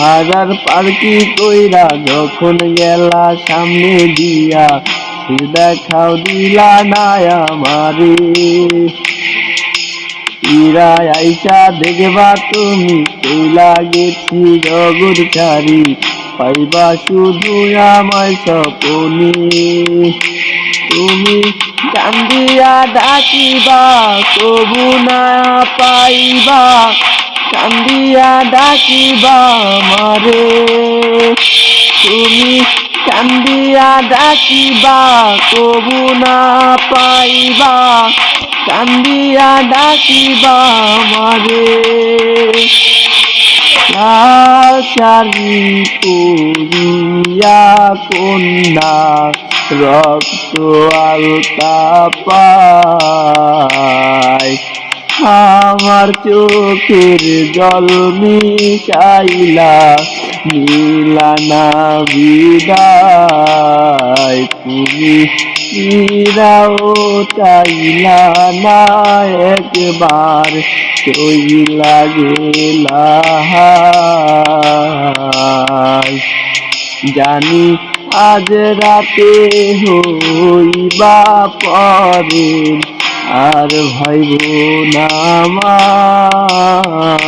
হাজার পার্কি কইরা যখন গেলা সামনে দিয়া, দেখাও দিলা না আমারে। ইরা আইসা দেখবা তুমি কইলা গেছি জগৎ ছাড়ি, পাইবা শুধু আমায় সপনে। তুমি কান্দিয়া ডাকিবা তবু না পাইবা, কান্দিয়া ডাকিবা আমারে। তুমি কান্দিয়া ডাকিবা তবু না পাইবা, কান্দিয়া ডাকিবা আমারে। লাল শাড়ি পরিয়া কন্যা রক্ত আলতা পায়, আমার চোখের জল মিশাইলা নিলা না বিদায়। তুমি ফিরাও চাইলা না একবার, চইলা গেলা। জানি আজ রাতে হইবা পরে, আর ভাইব না আমার।